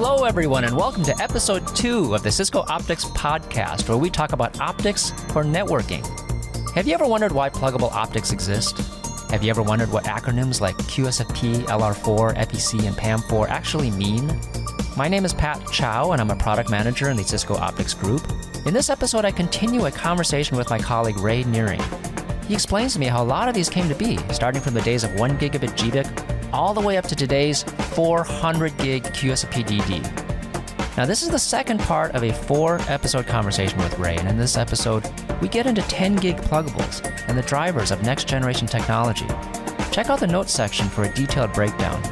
Hello, everyone, and welcome to episode 2 of the Cisco Optics podcast, where we talk about optics for networking. Have you ever wondered why pluggable optics exist? Have you ever wondered what acronyms like QSFP, LR4, FEC, and PAM4 actually mean? My name is Pat Chow, and I'm a product manager in the Cisco Optics group. In this episode, I continue a conversation with my colleague Ray Nearing. He explains to me how a lot of these came to be, starting from the days of 1 gigabit GBIC all the way up to today's 400 gig QSFP-DD. Now, this is the second part of a 4-episode conversation with Ray, and in this episode, we get into 10 gig pluggables and the drivers of next generation technology. Check out the notes section for a detailed breakdown.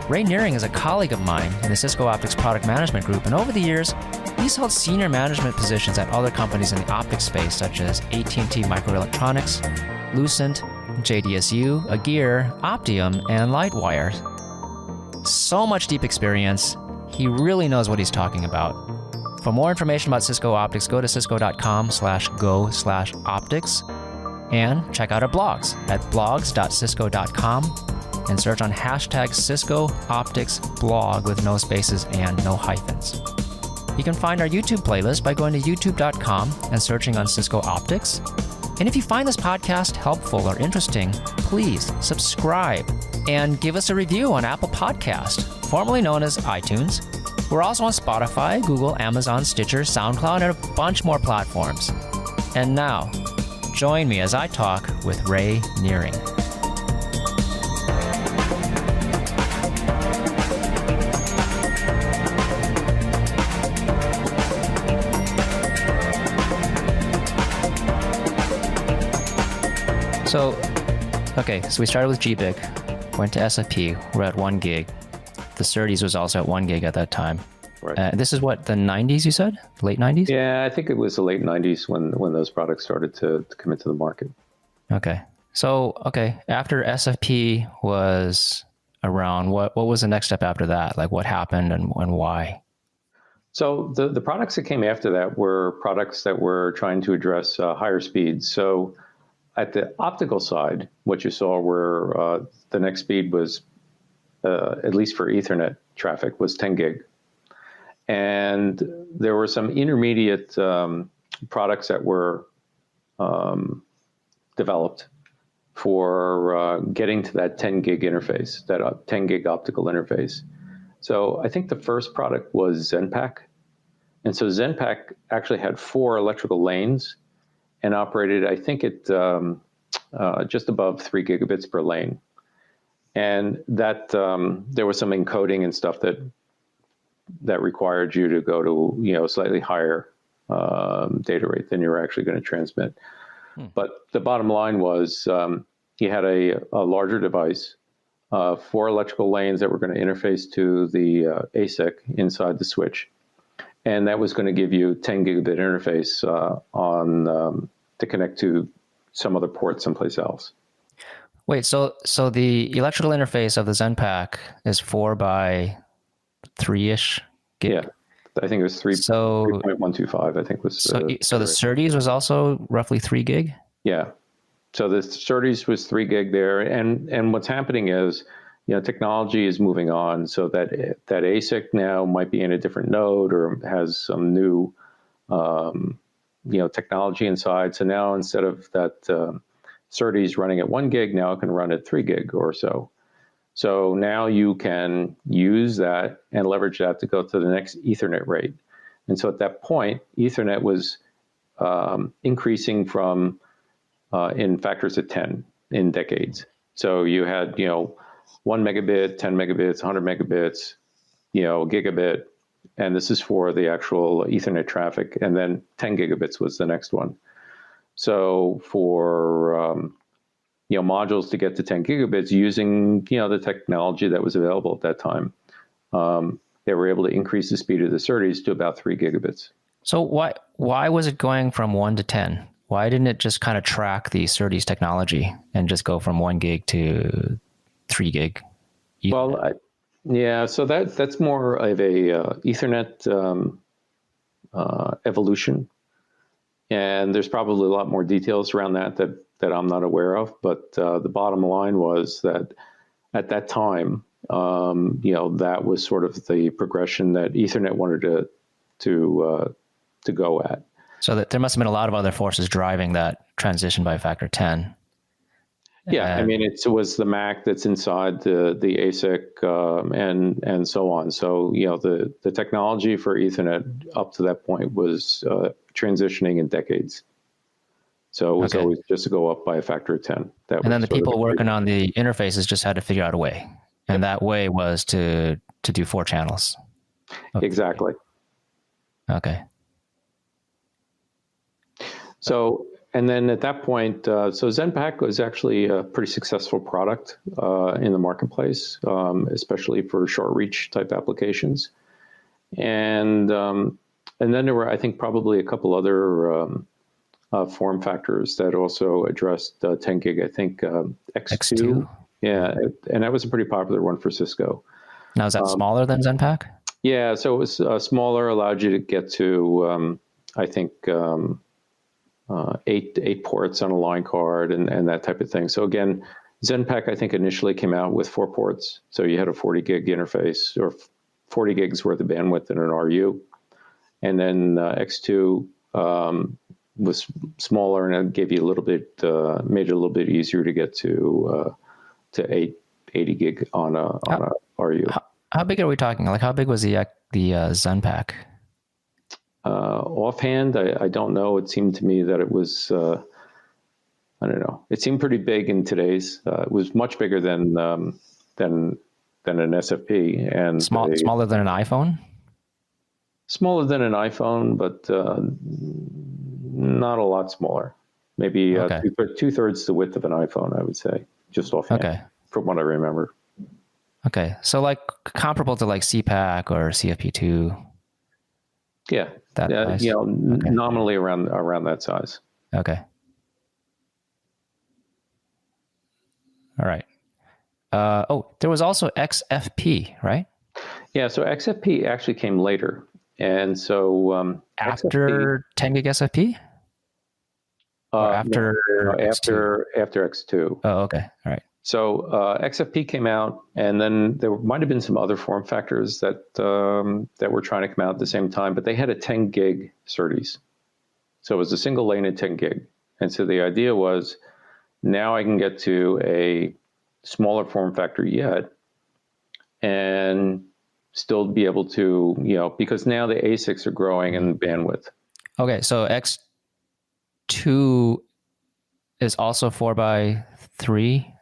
Ray Nearing is a colleague of mine in the Cisco Optics product management group, and over the years, he's held senior management positions at other companies in the optics space, such as AT&T Microelectronics, Lucent, JDSU, Agere, Optium, and Lightwire. So much deep experience. He really knows what he's talking about. For more information about Cisco Optics, go to cisco.com/go/optics and check out our blogs at blogs.cisco.com and search on hashtag Cisco Optics blog with no spaces and no hyphens. You can find our YouTube playlist by going to youtube.com and searching on Cisco Optics. And if you find this podcast helpful or interesting, please subscribe and give us a review on Apple Podcast, formerly known as iTunes. We're also on Spotify, Google, Amazon, Stitcher, SoundCloud, and a bunch more platforms. And now, join me as I talk with Ray Nearing. So we started with GBIC, went to SFP, we're at 1 gig. The SerDes was also at 1 gig at that time. Right. This is what, the 90s you said? Late 90s? Yeah, I think it was the late 90s when those products started to come into the market. Okay. So, after SFP was around, what was the next step after that? Like what happened and why? So the products that came after that were products that were trying to address higher speeds. So at the optical side, what you saw were the next speed was, at least for Ethernet traffic, was 10 gig. And there were some intermediate products that were developed for getting to that 10 gig interface, that 10 gig optical interface. So I think the first product was Zenpak. And so Zenpak actually had 4 electrical lanes and operated, I think, at just above 3 gigabits per lane. And that there was some encoding and stuff that required you to go to slightly higher data rate than you were actually going to transmit. But the bottom line was you had a larger device, 4 electrical lanes that were going to interface to the ASIC inside the switch. And that was going to give you 10 gigabit interface to connect to some other port someplace else. Wait, so the electrical interface of the Zenpak is 4 by 3-ish gig? Yeah, I think it was 3.125, I think was. So the SerDes was also roughly 3 gig? Yeah. So the SerDes was 3 gig there. And what's happening is, technology is moving on so that ASIC now might be in a different node or has some new technology inside. So now instead of that SerDes running at 1 gig, now it can run at 3 gig or so. So now you can use that and leverage that to go to the next Ethernet rate. And so at that point, Ethernet was increasing from in factors of 10 in decades. So you had 1 megabit, 10 megabits, 100 megabits, gigabit, and this is for the actual Ethernet traffic, and then 10 gigabits was the next one. So for modules to get to 10 gigabits using the technology that was available at that time, they were able to increase the speed of the SerDes to about 3 gigabits. So why was it going from 1 to 10? Why didn't it just kind of track the SerDes technology and just go from 1 gig to 3 gig? Well, so that's more of a Ethernet evolution, and there's probably a lot more details around that I'm not aware of. But the bottom line was that at that time, that was sort of the progression that Ethernet wanted to go at. So that there must have been a lot of other forces driving that transition by a factor 10. Yeah, I mean, it was the MAC that's inside the ASIC and so on. So the technology for Ethernet up to that point was transitioning in decades. So it was always just to go up by a factor of 10. And then the people working on the interfaces just had to figure out a way, and that way was to do 4 channels. Exactly. Okay. So. And then at that point, so XenPak was actually a pretty successful product in the marketplace, especially for short reach type applications. And then there were, I think, probably a couple other form factors that also addressed 10 gig. I think X2. Yeah, and that was a pretty popular one for Cisco. Now, is that smaller than XenPak? Yeah, so it was smaller, allowed you to get to, I think, 8 ports on a line card and that type of thing. So again, XenPak, I think, initially came out with 4 ports. So you had a 40 gig interface or 40 gigs worth of bandwidth in an RU. And then X2 was smaller, and it gave you a little bit, made it a little bit easier to get to 80 gig on a RU. How big are we talking? Like, how big was the XenPak? Offhand, I don't know. It seemed to me that it was, I don't know. It seemed pretty big in today's. It was much bigger than an SFP, and smaller than an iPhone. Smaller than an iPhone, but not a lot smaller. Maybe 2/3 the width of an iPhone, I would say, just offhand, from what I remember. Okay, so like comparable to like CPAC or CFP2. Yeah, nominally around that size. Okay. All right. There was also XFP, right? Yeah, so XFP actually came later. And so after 10 gig SFP? Or after X2? After X2. Oh, okay. All right. So XFP came out, and then there might have been some other form factors that were trying to come out at the same time, but they had a 10 gig SerDes. So it was a single lane at 10 gig. And so the idea was, now I can get to a smaller form factor yet and still be able to, because now the ASICs are growing in bandwidth. Okay, so X2 is also 4x3,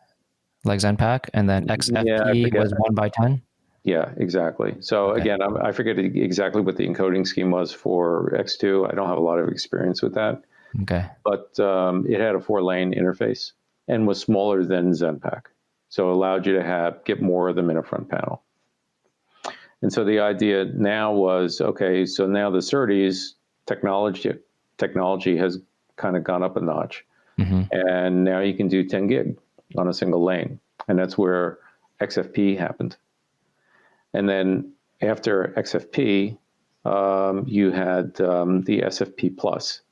like XenPak, and then XFP was 1x10? Yeah, exactly. So again, I forget exactly what the encoding scheme was for X2. I don't have a lot of experience with that. Okay. But it had a 4-lane interface and was smaller than XenPak. So it allowed you to get more of them in a front panel. And so the idea now was, okay, so now the SerDes technology has kind of gone up a notch. Mm-hmm. And now you can do 10 gig on a single lane. And that's where XFP happened. And then after XFP, you had the SFP Plus.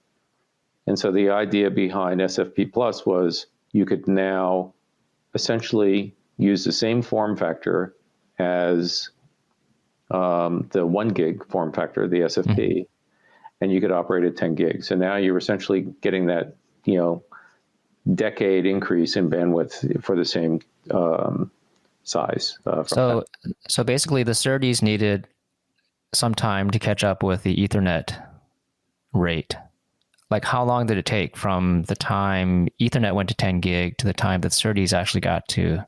And so the idea behind SFP Plus was you could now essentially use the same form factor as the 1 gig form factor, the SFP, mm-hmm. and you could operate at 10 gigs. So now you're essentially getting that, decade increase in bandwidth for the same size. So basically the SerDes needed some time to catch up with the Ethernet rate. Like, how long did it take from the time Ethernet went to 10 gig to the time that SerDes actually got to?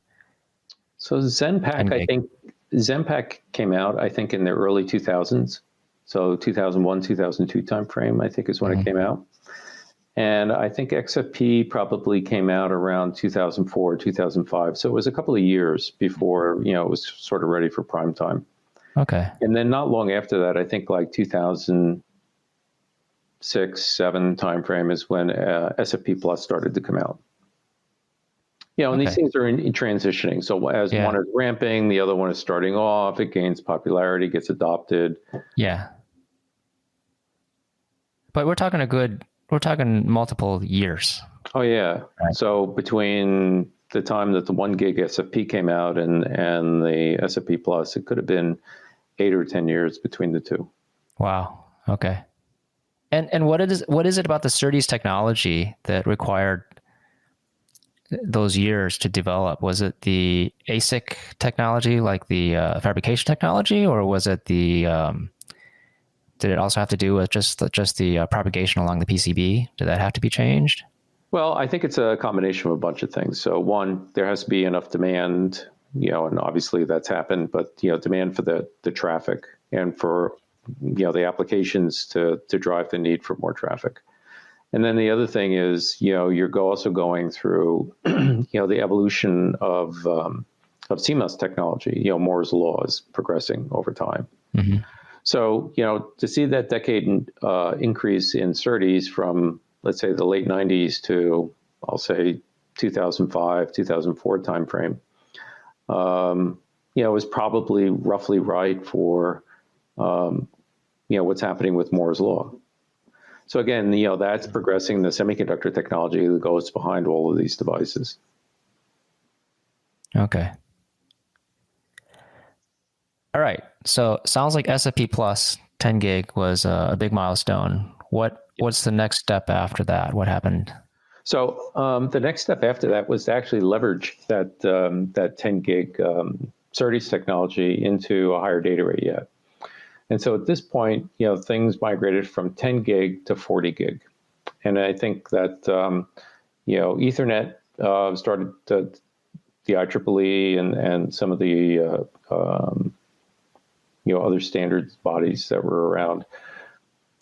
So XenPak came out, I think, in the early 2000s. So 2001, 2002 timeframe, I think, is when mm-hmm. it came out. And I think XFP probably came out around 2004, 2005. So it was a couple of years before, it was sort of ready for prime time. Okay. And then not long after that, I think like 2006, 7 timeframe is when SFP Plus started to come out. And these things are in transitioning. So as one is ramping, the other one is starting off, it gains popularity, gets adopted. Yeah. But we're talking multiple years. Oh, yeah. Right. So between the time that the 1 gig SFP came out and the SFP Plus, it could have been 8 or 10 years between the two. Wow. Okay. And what is it about the SerDes technology that required those years to develop? Was it the ASIC technology, like the fabrication technology, or was it the did it also have to do with just the propagation along the PCB? Did that have to be changed? Well, I think it's a combination of a bunch of things. So one, there has to be enough demand, and obviously that's happened, but demand for the traffic and for the applications to drive the need for more traffic. And then the other thing is, you're also going through, the evolution of CMOS technology. Moore's law is progressing over time. Mm-hmm. So, to see that decade increase in SerDes from, let's say, the late 90s to, I'll say, 2005, 2004 timeframe, was probably roughly right for, what's happening with Moore's law. So again, that's progressing the semiconductor technology that goes behind all of these devices. Okay. All right. So sounds like SFP Plus 10 gig was a big milestone. What's the next step after that? What happened? So the next step after that was to actually leverage that 10 gig SerDes technology into a higher data rate yet. And so at this point, things migrated from 10 gig to 40 gig. And I think that, Ethernet started the IEEE and some of the, other standards bodies that were around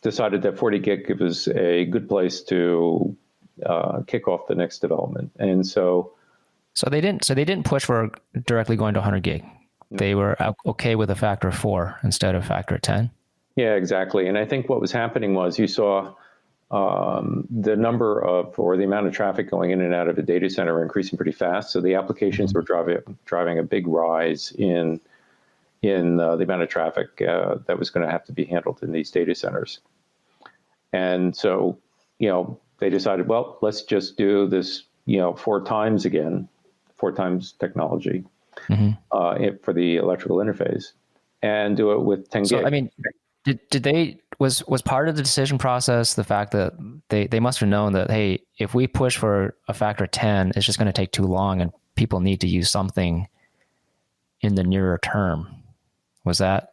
decided that 40 gig was a good place to kick off the next development. And so they didn't push for directly going to 100 gig. They were okay with a factor of 4 instead of a factor of 10. Yeah, exactly. And I think what was happening was you saw the number or the amount of traffic going in and out of a data center increasing pretty fast. So the applications were driving a big rise in the amount of traffic that was going to have to be handled in these data centers. And so, they decided, well, let's just do this, 4 times technology. Mm-hmm. For the electrical interface, and do it with 10 gig. So, I mean, did they was part of the decision process the fact that they must have known that, hey, if we push for a factor of 10, it's just going to take too long, and people need to use something in the nearer term. Was that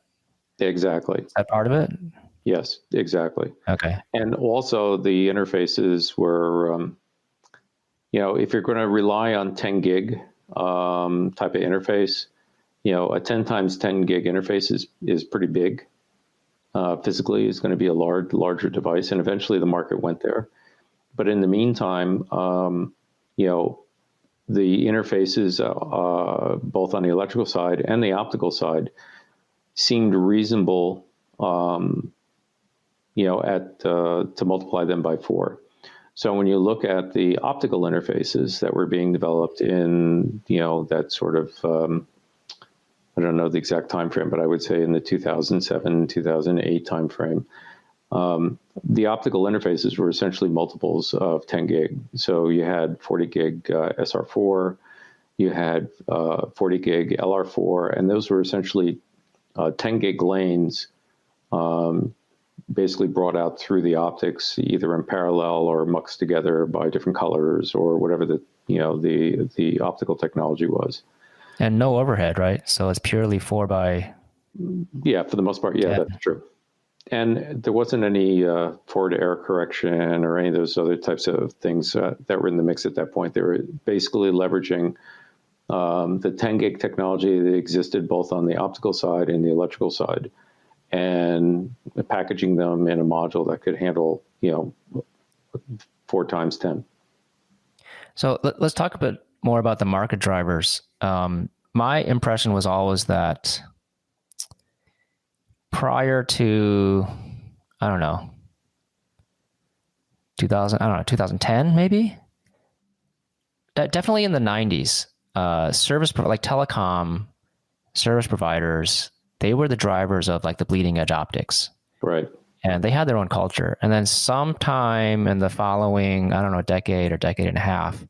exactly that part of it? Yes, exactly. Okay. And also the interfaces were, if you're going to rely on 10 gig. Type of interface, a 10 times 10 gig interface is pretty big. Physically, it's going to be a larger device, and eventually the market went there. But in the meantime, the interfaces, both on the electrical side and the optical side, seemed reasonable, to multiply them by 4. So when you look at the optical interfaces that were being developed in, that sort of, I don't know the exact time frame, but I would say in the 2007, 2008 time frame, the optical interfaces were essentially multiples of 10 gig. So you had 40 gig SR4, you had 40 gig LR4, and those were essentially 10 gig lanes, basically brought out through the optics, either in parallel or muxed together by different colors or whatever the optical technology was. And no overhead, right? So it's purely 4 by. Yeah, for the most part. Yeah, that's true. And there wasn't any forward error correction or any of those other types of things that were in the mix at that point. They were basically leveraging the 10 gig technology that existed both on the optical side and the electrical side, and packaging them in a module that could handle, 4 times 10. So let's talk a bit more about the market drivers. My impression was always that prior to, 2010 maybe? Definitely in the 90s, like telecom service providers, they were the drivers of like the bleeding edge optics. Right. And they had their own culture. And then sometime in the following, decade or decade and a half,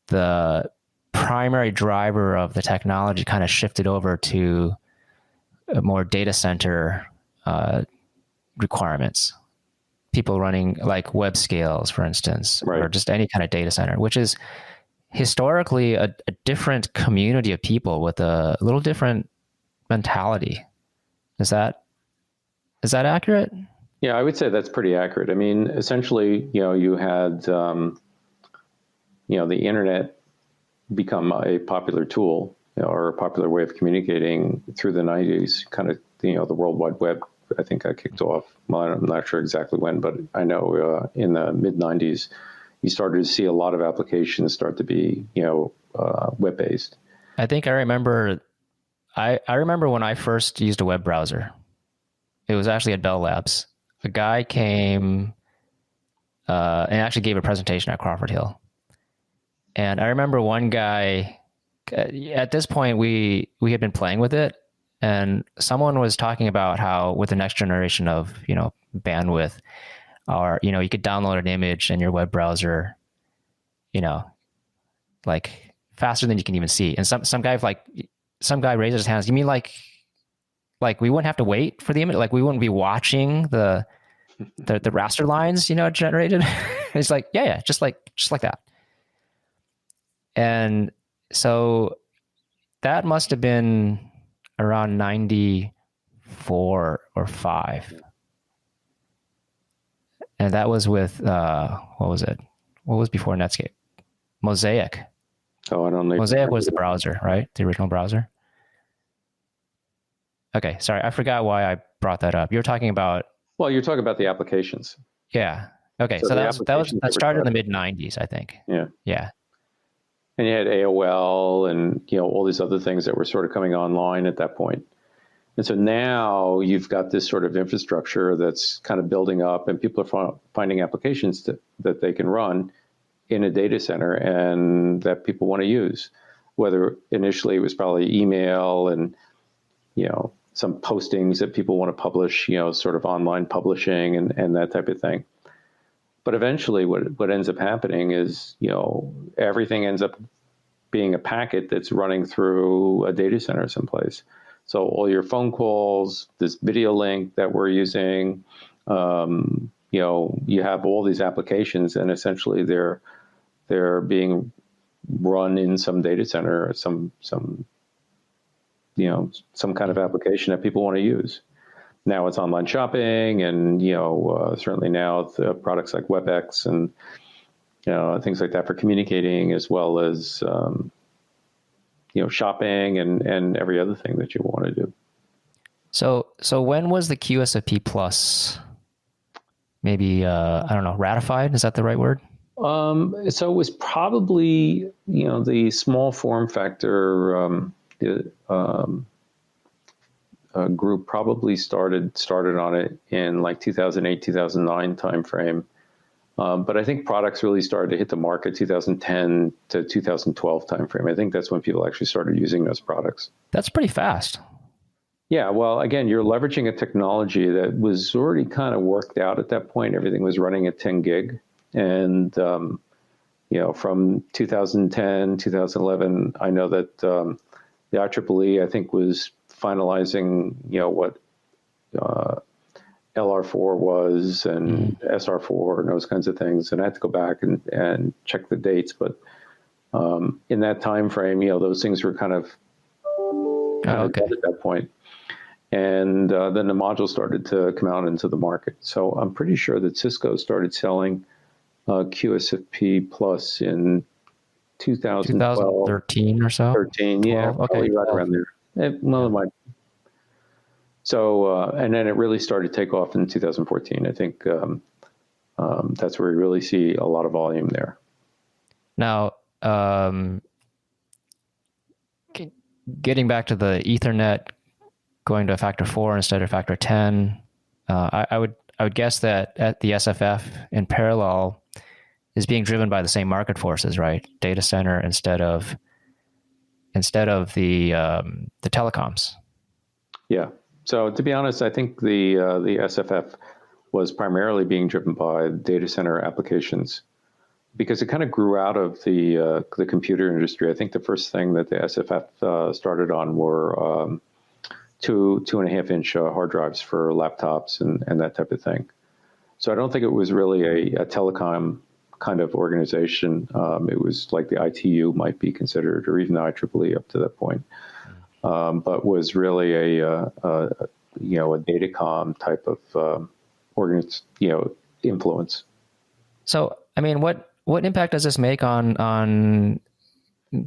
the primary driver of the technology kind of shifted over to more data center requirements. People running like web scales, for instance, Right. or just any kind of data center, which is historically a different community of people with a little different mentality. Is that accurate? Yeah, I would say that's pretty accurate. I mean, essentially, you had, the internet become a popular tool, or a popular way of communicating through the 90s, kind of, the World Wide Web, I think got kicked off. Well, I'm not sure exactly when, but I know in the mid 90s, you started to see a lot of applications start to be, web-based. I think I remember, I remember when I first used a web browser. It was actually at Bell Labs. A guy came and actually gave a presentation at Crawford Hill. And I remember one guy, at this point, we had been playing with it, and someone was talking about how with the next generation of, bandwidth, or, you could download an image in your web browser, like faster than you can even see. And some guy raised his hands. You mean like we wouldn't have to wait for the image? Like we wouldn't be watching the raster lines, generated? It's like, yeah, just like that. And so that must have been around 94 or 5. And that was with, what was it? What was before Netscape? Mosaic. Oh, I don't know. Mosaic was the browser, right? The original browser. Okay, sorry, I forgot why I brought that up. You're talking about... Well, you're talking about the applications. Yeah. Okay, so that started in the mid-90s, I think. Yeah. Yeah. And you had AOL and, all these other things that were sort of coming online at that point. And so now you've got this sort of infrastructure that's kind of building up, and people are finding applications that they can run in a data center and that people want to use. Whether initially it was probably email and, some postings that people want to publish, sort of online publishing and that type of thing. But eventually what ends up happening is, everything ends up being a packet that's running through a data center someplace. So all your phone calls, this video link that we're using, you have all these applications, and essentially they're being run in some data center, or some kind of application that people want to use. Now it's online shopping, and certainly now the products like WebEx and things like that for communicating, as well as shopping and every other thing that you want to do. So when was the QSFP Plus maybe ratified? Is that the right word? So it was probably the small form factor group probably started on it in like 2008, 2009 timeframe. But I think products really started to hit the market 2010 to 2012 timeframe. I think that's when people actually started using those products. That's pretty fast. Yeah, well, again, you're leveraging a technology that was already kind of worked out at that point. Everything was running at 10 gig. And, from 2010, 2011, I know that the IEEE, I think, was finalizing, what LR4 was and SR4 and those kinds of things. And I had to go back and check the dates. But in that time frame, those things were kind of at that point. And then the modules started to come out into the market. So I'm pretty sure that Cisco started selling QSFP Plus in 2013 or so? 13, yeah, probably right around there. So, and then it really started to take off in 2014. I think that's where you really see a lot of volume there. Now, getting back to the Ethernet, going to a factor 4 instead of factor 10, I would guess that at the SFF in parallel is being driven by the same market forces, right? Data center instead of the telecoms. Yeah. So to be honest, I think the SFF was primarily being driven by data center applications, because it kind of grew out of the computer industry. I think the first thing that the SFF started on were 2.5-inch hard drives for laptops and that type of thing. So I don't think it was really a telecom kind of organization. It was like the ITU might be considered, or even the IEEE up to that point, but was really a datacom type of influence. So, I mean, what impact does this make on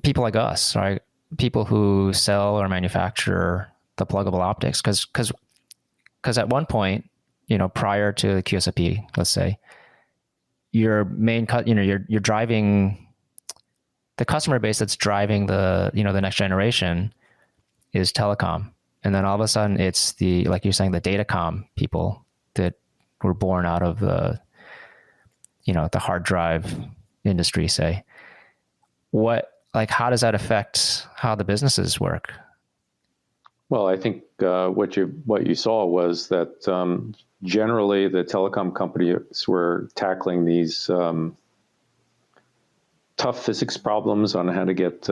people like us, right? People who sell or manufacture the pluggable optics, because at one point, prior to the QSFP, let's say, your main you're driving the customer base that's driving the next generation is telecom, and then all of a sudden it's like you're saying, the datacom people that were born out of the hard drive industry, say. How does that affect how the businesses work? Well, I think what you saw was that generally the telecom companies were tackling these tough physics problems on how to get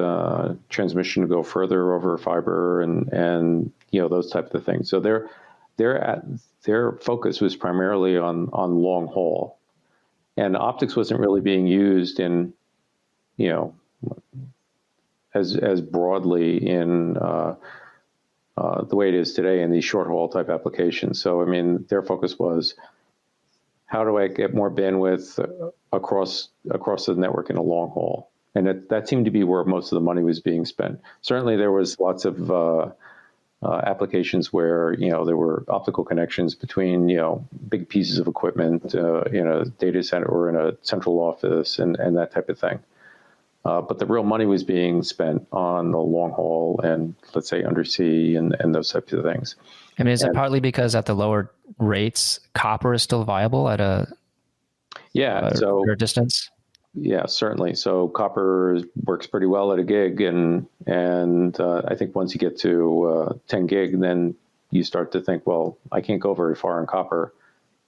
transmission to go further over fiber and those types of things. So their focus was primarily on long haul, and optics wasn't really being used in as broadly in the way it is today in these short haul type applications. So, I mean, their focus was, how do I get more bandwidth across the network in a long haul? And that seemed to be where most of the money was being spent. Certainly, there was lots of applications where there were optical connections between big pieces of equipment in a data center or in a central office and that type of thing. But the real money was being spent on the long haul and, let's say, undersea and those types of things. I mean, is it partly because at the lower rates, copper is still viable at a distance? Yeah, certainly. So copper works pretty well at a gig, and I think once you get to 10 gig, then you start to think, well, I can't go very far in copper,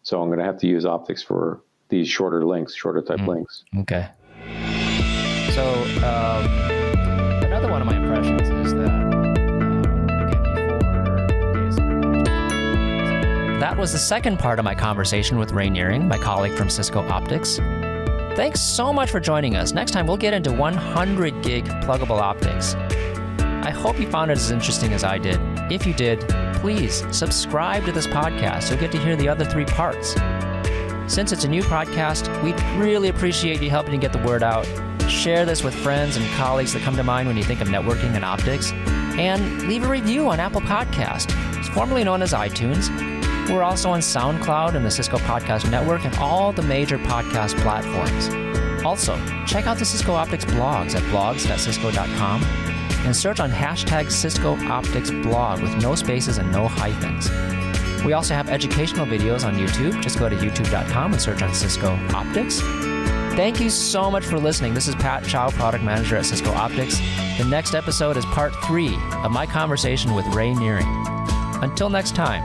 so I'm going to have to use optics for these shorter type links. Okay. So another one of my impressions is that, that was the second part of my conversation with Ray Nearing, my colleague from Cisco Optics. Thanks so much for joining us. Next time, we'll get into 100 gig pluggable optics. I hope you found it as interesting as I did. If you did, please subscribe to this podcast. You'll get to hear the other 3 parts. Since it's a new podcast, we'd really appreciate you helping to get the word out. Share this with friends and colleagues that come to mind when you think of networking and optics. And leave a review on Apple Podcast. It's formerly known as iTunes. We're also on SoundCloud and the Cisco Podcast Network and all the major podcast platforms. Also, check out the Cisco Optics blogs at blogs.cisco.com and search on hashtag Cisco Optics blog with no spaces and no hyphens. We also have educational videos on YouTube. Just go to youtube.com and search on Cisco Optics. Thank you so much for listening. This is Pat Chow, Product Manager at Cisco Optics. The next episode is part 3 of my conversation with Ray Nearing. Until next time.